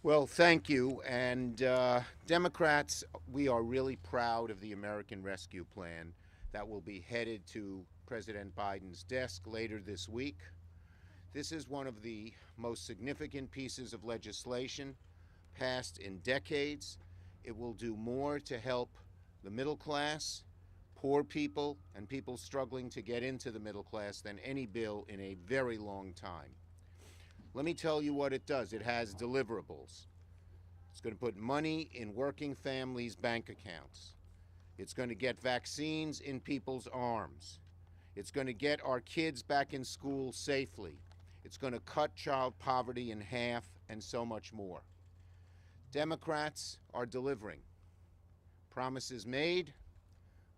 Well, thank you. And Democrats, we are really proud of the American Rescue Plan that will be headed to President Biden's desk later this week. This is one of the most significant pieces of legislation passed in decades. It will do more to help the middle class, poor people, and people struggling to get into the middle class than any bill in a very long time. Let me tell you what it does. It has deliverables. It's going to put money in working families' bank accounts. It's going to get vaccines in people's arms. It's going to get our kids back in school safely. It's going to cut child poverty in half and so much more. Democrats are delivering. Promises made,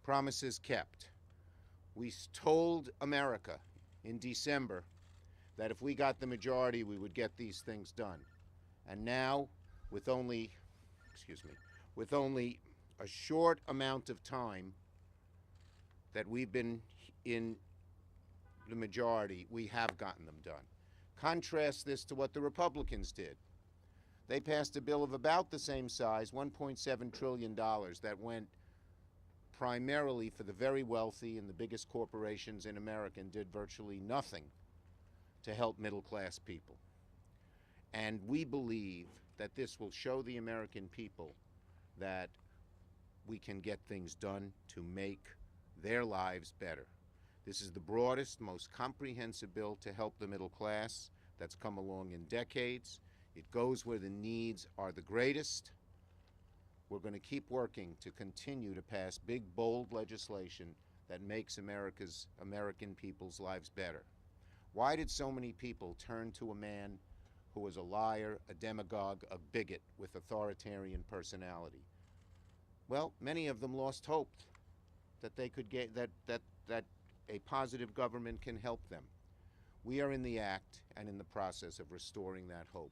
promises kept. We told America in December that if we got the majority, we would get these things done. And now, with only a short amount of time that we've been in the majority, we have gotten them done. Contrast this to what the Republicans did. They passed a bill of about the same size, $1.7 trillion, that went primarily for the very wealthy and the biggest corporations in America and did virtually nothing to help middle-class people. And we believe that this will show the American people that we can get things done to make their lives better. This is the broadest, most comprehensive bill to help the middle class that's come along in decades. It goes where the needs are the greatest. We're going to keep working to continue to pass big, bold legislation that makes American people's lives better. Why did so many people turn to a man who was a liar, a demagogue, a bigot with authoritarian personality? Well, many of them lost hope that they could get that a positive government can help them. We are in the act and in the process of restoring that hope,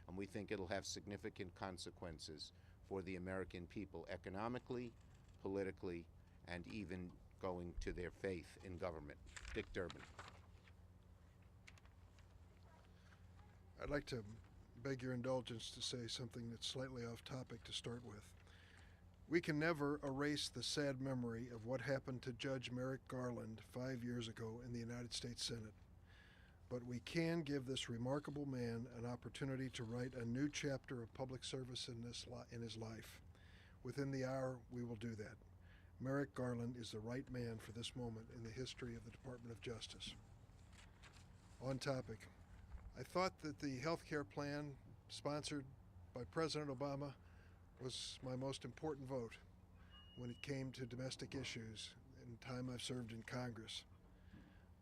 and we think it'll have significant consequences for the American people economically, politically, and even going to their faith in government. Dick Durbin. I'd like to beg your indulgence to say something that's slightly off topic to start with. We can never erase the sad memory of what happened to Judge Merrick Garland 5 years ago in the United States Senate. But we can give this remarkable man an opportunity to write a new chapter of public service in his life. Within the hour, we will do that. Merrick Garland is the right man for this moment in the history of the Department of Justice. On topic, I thought that the health care plan sponsored by President Obama was my most important vote when it came to domestic issues in the time I've served in Congress.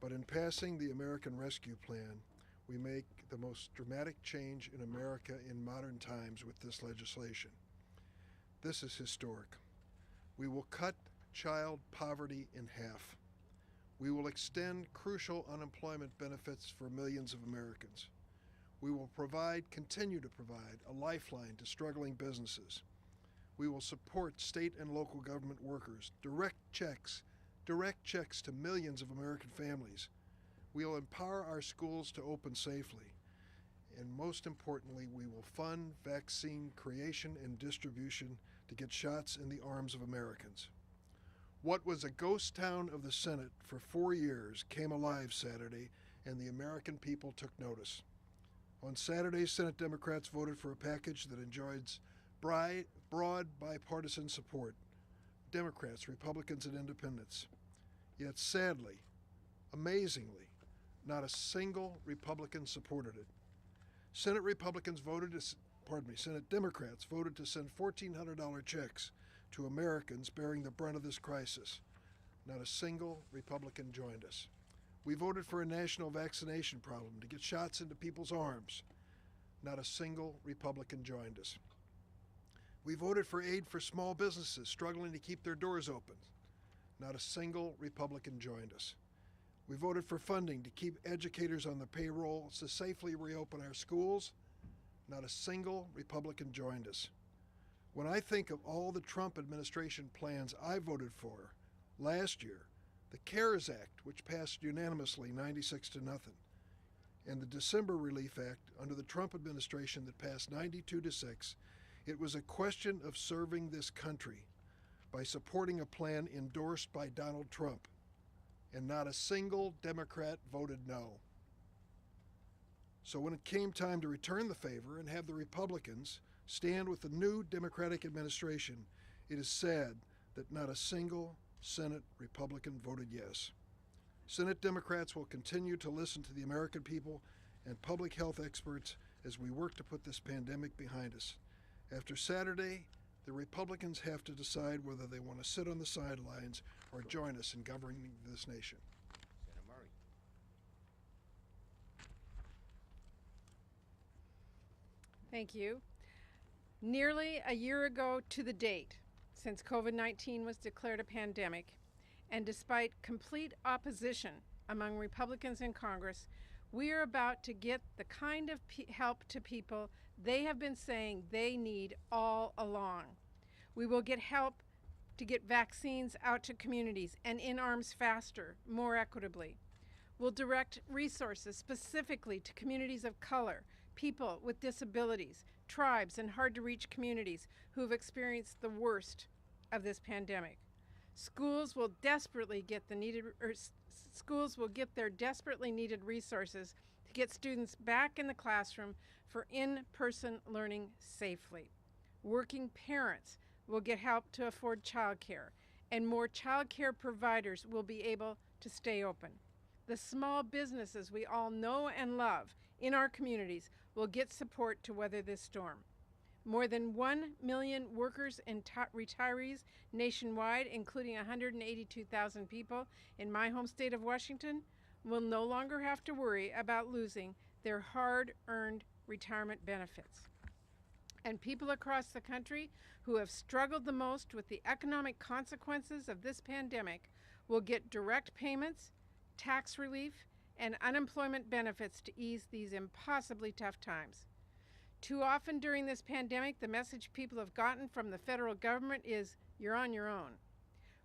But in passing the American Rescue Plan, we make the most dramatic change in America in modern times with this legislation. This is historic. We will cut child poverty in half. We will extend crucial unemployment benefits for millions of Americans. We will continue to provide a lifeline to struggling businesses. We will support state and local government workers, direct checks to millions of American families. We will empower our schools to open safely. And most importantly, we will fund vaccine creation and distribution to get shots in the arms of Americans. What was a ghost town of the Senate for 4 years came alive Saturday, and the American people took notice. On Saturday, Senate Democrats voted for a package that enjoys broad bipartisan support. Democrats, Republicans, and Independents. Yet sadly, amazingly, not a single Republican supported it. Senate Democrats voted to send $1,400 checks to Americans bearing the brunt of this crisis. Not a single Republican joined us. We voted for a national vaccination program to get shots into people's arms. Not a single Republican joined us. We voted for aid for small businesses struggling to keep their doors open. Not a single Republican joined us. We voted for funding to keep educators on the payroll to safely reopen our schools. Not a single Republican joined us. When I think of all the Trump administration plans I voted for last year, the CARES Act, which passed unanimously 96-0, and the December Relief Act under the Trump administration that passed 92-6, it was a question of serving this country by supporting a plan endorsed by Donald Trump, and not a single Democrat voted no. So when it came time to return the favor and have the Republicans stand with the new Democratic administration, it is sad that not a single Senate Republican voted yes. Senate Democrats will continue to listen to the American people and public health experts as we work to put this pandemic behind us. After Saturday, the Republicans have to decide whether they want to sit on the sidelines or join us in governing this nation. Senator Murray. Thank you. Nearly a year ago to the date, since COVID-19 was declared a pandemic, and despite complete opposition among Republicans in Congress, we are about to get the kind of help to people they have been saying they need all along. We will get help to get vaccines out to communities and in arms faster, more equitably. We'll direct resources specifically to communities of color, people with disabilities, tribes, and hard-to-reach communities who have experienced the worst of this pandemic. Schools will desperately get their desperately needed resources to get students back in the classroom for in-person learning safely. Working parents will get help to afford childcare, and more childcare providers will be able to stay open. The small businesses we all know and love in our communities will get support to weather this storm. More than 1 million workers and retirees nationwide, including 182,000 people in my home state of Washington, will no longer have to worry about losing their hard-earned retirement benefits. And people across the country who have struggled the most with the economic consequences of this pandemic will get direct payments, tax relief, and unemployment benefits to ease these impossibly tough times. Too often during this pandemic, the message people have gotten from the federal government is, you're on your own.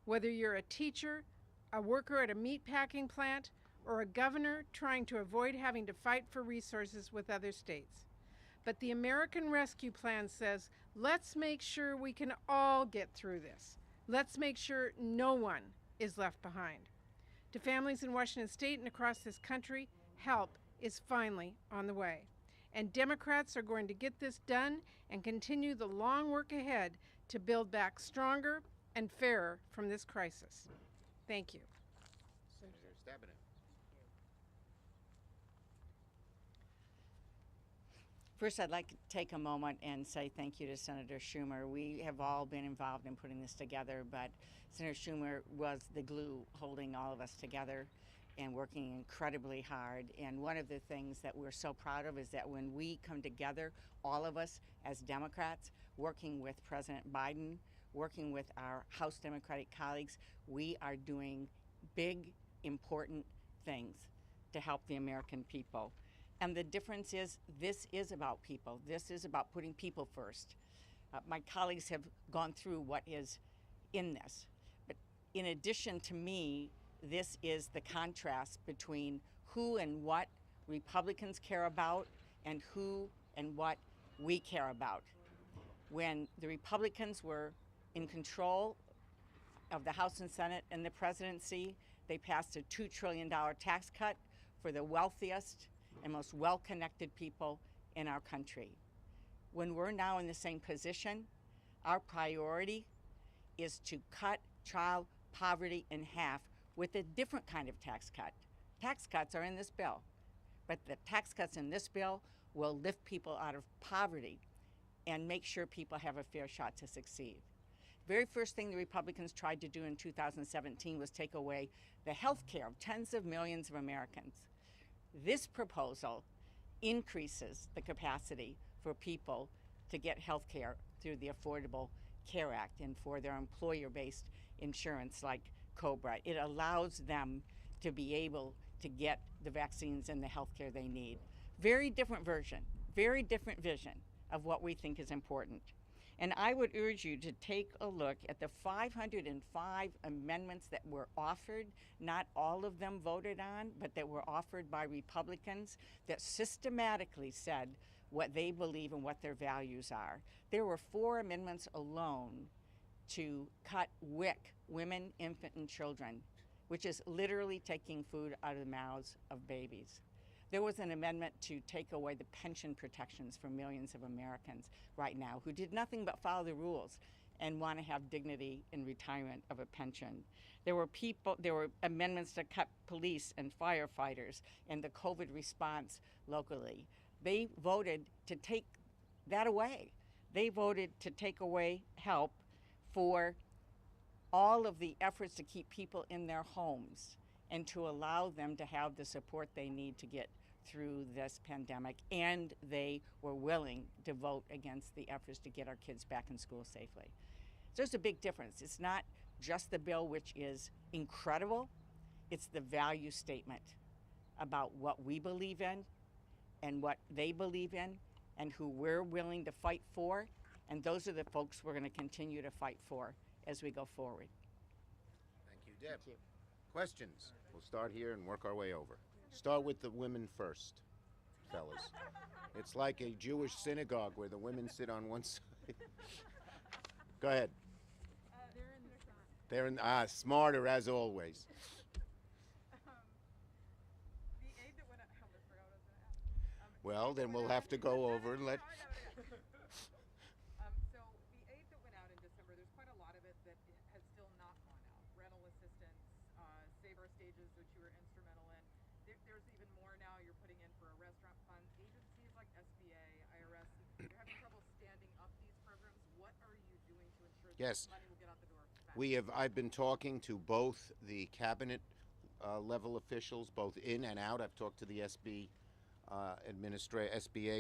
Whether you're a teacher, a worker at a meatpacking plant, or a governor trying to avoid having to fight for resources with other states. But the American Rescue Plan says, let's make sure we can all get through this. Let's make sure no one is left behind. To families in Washington State and across this country, help is finally on the way. And Democrats are going to get this done and continue the long work ahead to build back stronger and fairer from this crisis. Thank you. Senator Stabenow. First, I'd like to take a moment and say thank you to Senator Schumer. We have all been involved in putting this together, but Senator Schumer was the glue holding all of us together and working incredibly hard. And one of the things that we're so proud of is that when we come together, all of us as Democrats, working with President Biden, working with our House Democratic colleagues, we are doing big, important things to help the American people. And the difference is, this is about people. This is about putting people first. My colleagues have gone through what is in this. But in addition to me, this is the contrast between who and what Republicans care about and who and what we care about. When the Republicans were in control of the House and Senate and the presidency, they passed a $2 trillion tax cut for the wealthiest and most well-connected people in our country. When we're now in the same position, our priority is to cut child poverty in half with a different kind of tax cut. Tax cuts are in this bill, but the tax cuts in this bill will lift people out of poverty and make sure people have a fair shot to succeed. Very first thing the Republicans tried to do in 2017 was take away the health care of tens of millions of Americans. This proposal increases the capacity for people to get health care through the Affordable Care Act and for their employer-based insurance like COBRA. It allows them to be able to get the vaccines and the health care they need. Very different version, very different vision of what we think is important. And I would urge you to take a look at the 505 amendments that were offered, not all of them voted on, but that were offered by Republicans that systematically said what they believe and what their values are. There were 4 amendments alone to cut WIC, women, infant, and children, which is literally taking food out of the mouths of babies. There was an amendment to take away the pension protections for millions of Americans right now who did nothing but follow the rules and want to have dignity in retirement of a pension. There were amendments to cut police and firefighters and the COVID response locally. They voted to take that away. They voted to take away help for all of the efforts to keep people in their homes and to allow them to have the support they need to get through this pandemic. And they were willing to vote against the efforts to get our kids back in school safely. So there's a big difference. It's not just the bill, which is incredible. It's the value statement about what we believe in and what they believe in and who we're willing to fight for. And those are the folks we're going to continue to fight for as we go forward. Thank you, Deb. Questions? We'll start here and work our way over. Start with the women first, fellas. It's like a Jewish synagogue where the women sit on one side. Go ahead. They're in the front. They're smarter as always. The aid that went out, I almost forgot what I was going to ask. Well, then we'll have to go over and let. So the aid that went out in December, there's quite a lot of it that has still not gone out. Rental assistance, Save Our Stages, which you were instrumental in. There's even more now you're putting in for a restaurant fund. Agencies like SBA, IRS, they're having trouble standing up these programs. What are you doing to ensure that Yes. money will get out the door fast? I've been talking to both the cabinet level officials, both in and out. I've talked to the SBA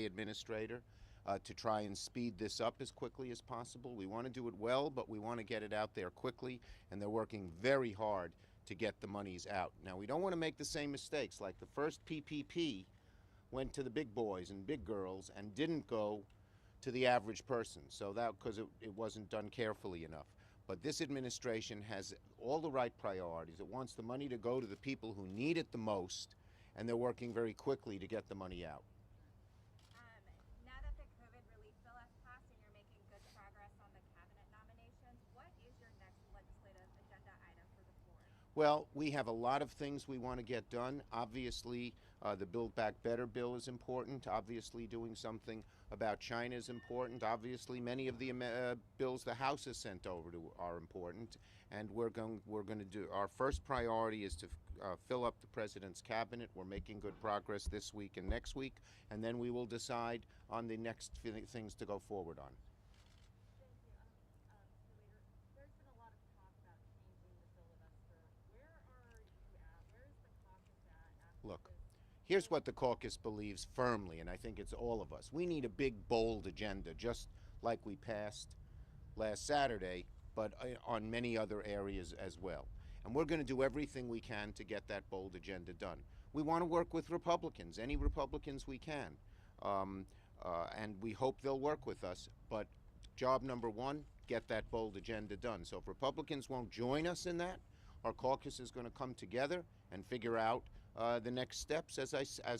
administrator to try and speed this up as quickly as possible. We want to do it well, but we want to get it out there quickly, and they're working very hard to get the monies out. Now, we don't want to make the same mistakes. Like the first PPP went to the big boys and big girls and didn't go to the average person. So that because it wasn't done carefully enough. But this administration has all the right priorities. It wants the money to go to the people who need it the most, and they're working very quickly to get the money out. Now that the COVID relief bill has passed and you're making good progress on the cabinet nominations, what is your next legislative agenda item for the floor? Well, we have a lot of things we want to get done. Obviously, the Build Back Better bill is important. Obviously, doing something about China is important. Obviously, many of the bills the House has sent over to are important. And we're going to do, our first priority is to fill up the President's cabinet. We're making good progress this week and next week. And then we will decide on the next things to go forward on. Thank you. Mr. Leader, there's been a lot of talk about changing the filibuster. Where are you at? Where is the caucus at after Look, this? here's what the caucus believes firmly, and I think it's all of us. We need a big, bold agenda, just like we passed last Saturday, but on many other areas as well. And we're going to do everything we can to get that bold agenda done. We want to work with Republicans, any Republicans we can, and we hope they'll work with us. But job number one, get that bold agenda done. So if Republicans won't join us in that, our caucus is going to come together and figure out the next steps. As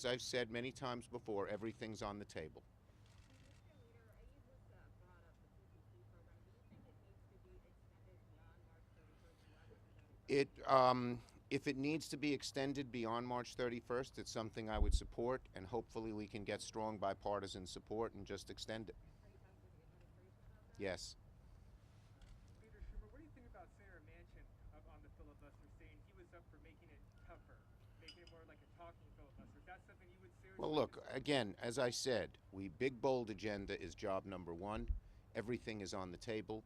I've said many times before, everything's on the table. Mr. Leader, you just brought up the PPP program. Do you think it needs to be extended beyond March 31st? If it needs to be extended beyond March 31st, it's something I would support, and hopefully we can get strong bipartisan support and just extend it. Are you talking to the administration about that? Yes. Leader Schumer, what do you think about Senator Manchin on the filibuster, saying he was up for making it tougher, making it more like a talking filibuster? Is that something you would seriously Well, look, consider? again, as I said, big bold agenda is job number one. Everything is on the table.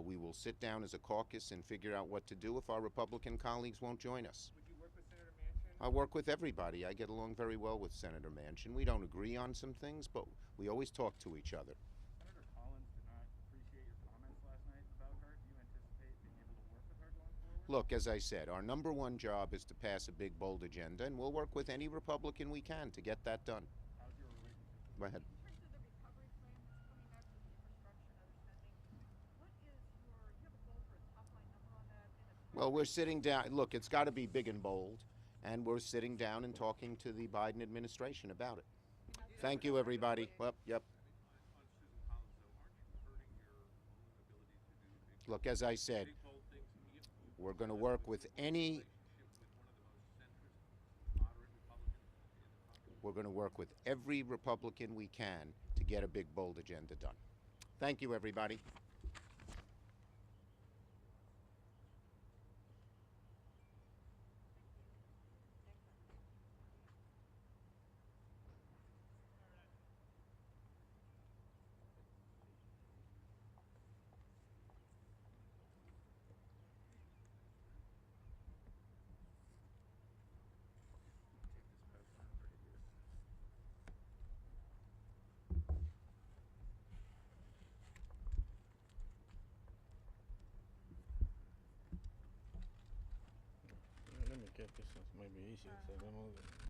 We will sit down as a caucus and figure out what to do if our Republican colleagues won't join us. Would you work with Senator Manchin? I work with everybody. I get along very well with Senator Manchin. We don't agree on some things, but we always talk to each other. Senator Collins did not appreciate your comments last night about her. Do you anticipate being able to work with her going forward? Look, as I said, our number one job is to pass a big, bold agenda, and we'll work with any Republican we can to get that done. How's your relationship with Go ahead. In terms of the recovery plan that's coming up with the infrastructure and other spending, Well, we're sitting down. Look, it's got to be big and bold, and we're sitting down and talking to the Biden administration about it. Thank you, everybody. Well, yep. Look, as I said, we're going to work with any. We're going to work with every Republican we can to get a big, bold agenda done. Thank you, everybody. Let me get this one. Maybe easier. So